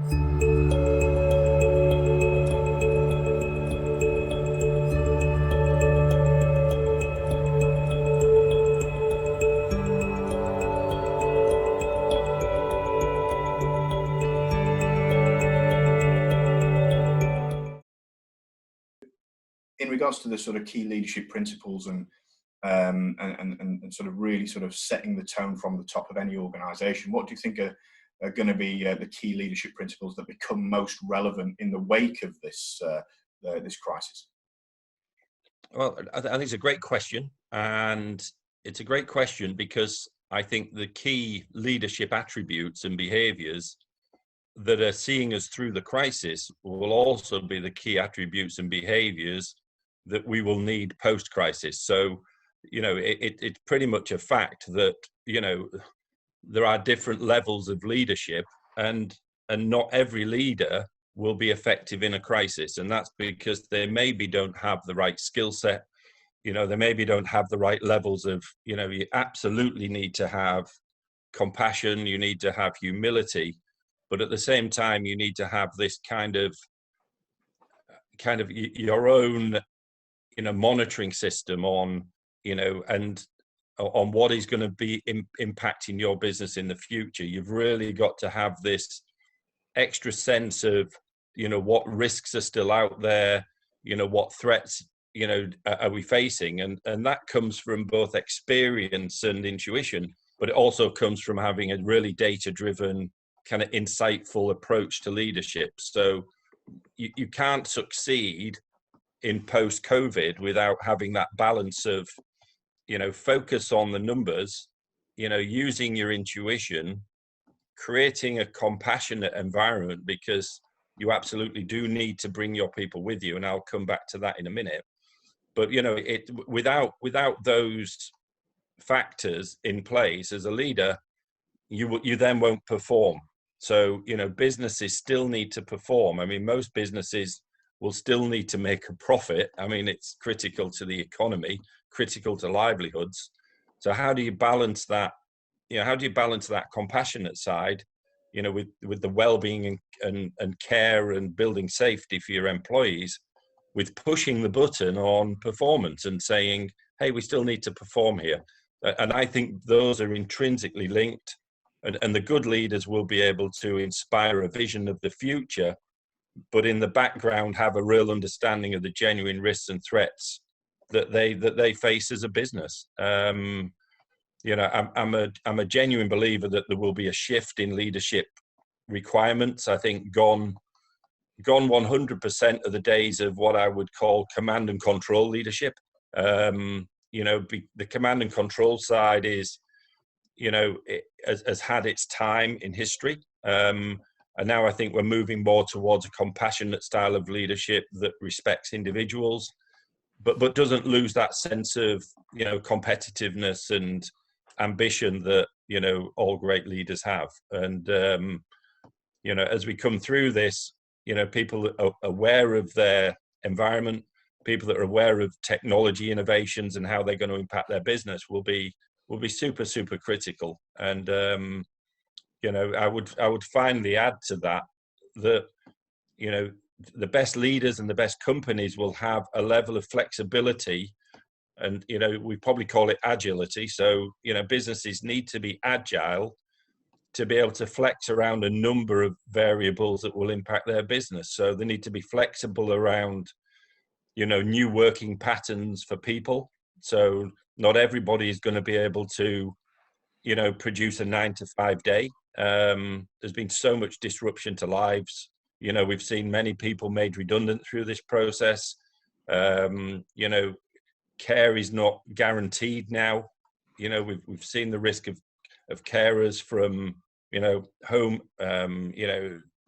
In regards to the sort of key leadership principles and sort of really sort of setting the tone from the top of any organisation, what do you think are going to be the key leadership principles that become most relevant in the wake of this this crisis? Well, I think it's a great question, and it's a great question because I think the key leadership attributes and behaviours that are seeing us through the crisis will also be the key attributes and behaviours that we will need post-crisis. So, it's pretty much a fact that, there are different levels of leadership, and not every leader will be effective in a crisis. And that's because they maybe don't have the right skill set. They maybe don't have the right levels of, you absolutely need to have compassion, you need to have humility, but at the same time, you need to have this kind of your own, monitoring system on, and on what is going to be impacting your business in the future. You've really got to have this extra sense of, what risks are still out there, what threats, are we facing? And that comes from both experience and intuition, but it also comes from having a really data-driven, kind of insightful approach to leadership. So you can't succeed in post-COVID without having that balance of, focus on the numbers, using your intuition, creating a compassionate environment, because you absolutely do need to bring your people with you. And I'll come back to that in a minute. But, without those factors in place as a leader, you then won't perform. So, businesses still need to perform. I mean, most businesses will still need to make a profit. I mean, it's critical to the economy, critical to livelihoods. So how do you balance that? How do you balance that compassionate side, with the well-being and care and building safety for your employees, with pushing the button on performance and saying, hey, we still need to perform here. And I think those are intrinsically linked, and the good leaders will be able to inspire a vision of the future, but in the background have a real understanding of the genuine risks and threats that they face as a business. I'm a genuine believer that there will be a shift in leadership requirements. I think gone 100% of the days of what I would call command and control leadership. The command and control side is, it has had its time in history. And now I think we're moving more towards a compassionate style of leadership that respects individuals, but doesn't lose that sense of, competitiveness and ambition that, all great leaders have. And, as we come through this, people that are aware of their environment, people that are aware of technology innovations and how they're going to impact their business will be super, super critical. And, I would finally add to that, the best leaders and the best companies will have a level of flexibility, and, we probably call it agility. So, businesses need to be agile to be able to flex around a number of variables that will impact their business. So they need to be flexible around, new working patterns for people. So not everybody is going to be able to, produce a 9-to-5 day. There's been so much disruption to lives. We've seen many people made redundant through this process. Care is not guaranteed now. We've seen the risk of carers from, home,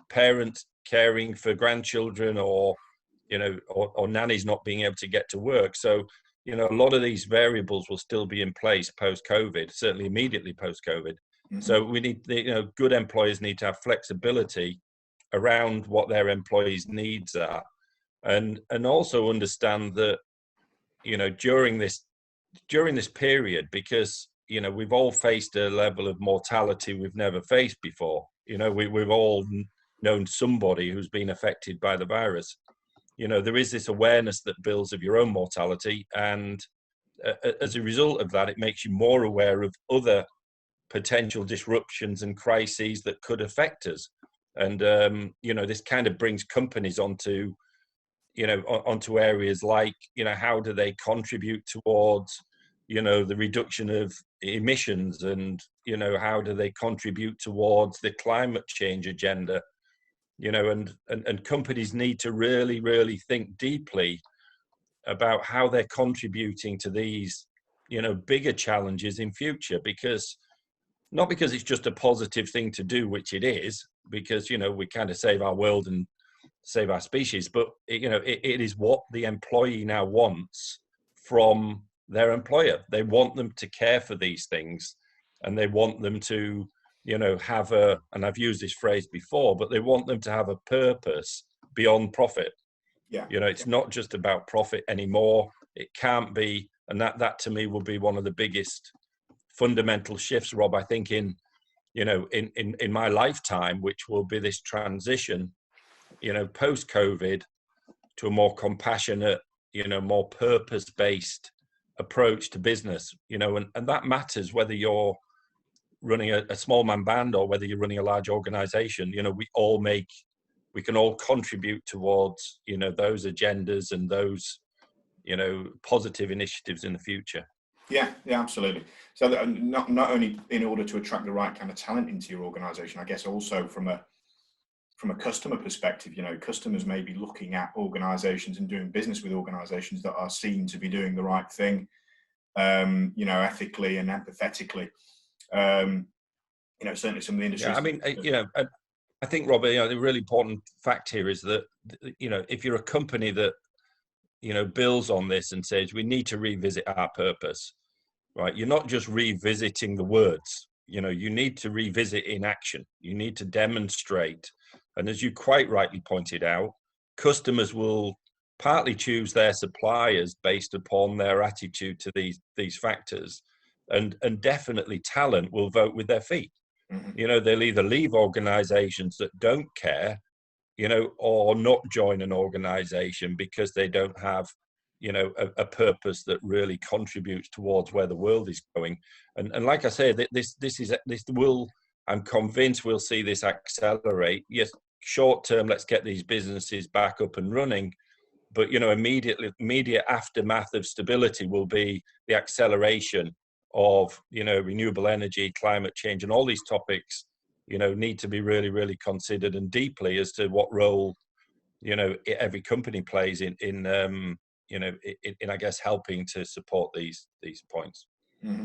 parents caring for grandchildren, or nannies not being able to get to work. So, a lot of these variables will still be in place post-COVID, certainly immediately post-COVID. Mm-hmm. So we need, good employers need to have flexibility around what their employees' needs are, and also understand that, during this period, because, we've all faced a level of mortality we've never faced before. We've all known somebody who's been affected by the virus. There is this awareness that builds of your own mortality, and as a result of that, it makes you more aware of other potential disruptions and crises that could affect us. And this kind of brings companies onto areas like, how do they contribute towards the reduction of emissions, and how do they contribute towards the climate change agenda. And companies need to really, really think deeply about how they're contributing to these bigger challenges in future, not because it's just a positive thing to do, which it is, because we kind of save our world and save our species, but it is what the employee now wants from their employer. They want them to care for these things, and they want them to have and I've used this phrase before, but they want them to have a purpose beyond profit. It's not just about profit anymore. It can't be. And that to me will be one of the biggest fundamental shifts, Rob, I think in my lifetime, which will be this transition post COVID to a more compassionate, more purpose-based approach to business. And that matters whether you're running a small man band or whether you're running a large organization. We can all contribute towards those agendas and those positive initiatives in the future. Yeah, absolutely. So that not only in order to attract the right kind of talent into your organization, I guess also from a customer perspective, customers may be looking at organizations and doing business with organizations that are seen to be doing the right thing, ethically and empathetically. Certainly some of the industries. Yeah, I mean, I think, Robert, the really important fact here is that, if you're a company that, builds on this and says we need to revisit our purpose, right? You're not just revisiting the words, you need to revisit in action. You need to demonstrate. And as you quite rightly pointed out, customers will partly choose their suppliers based upon their attitude to these factors. And definitely talent will vote with their feet. Mm-hmm. They'll either leave organizations that don't care, or not join an organization because they don't have, a purpose that really contributes towards where the world is going. And like I say, I'm convinced we'll see this accelerate. Yes, short term, let's get these businesses back up and running. But, immediate aftermath of stability will be the acceleration of, renewable energy, climate change, and all these topics, need to be really, really considered and deeply as to what role, every company plays in I guess, helping to support these points. Mm-hmm.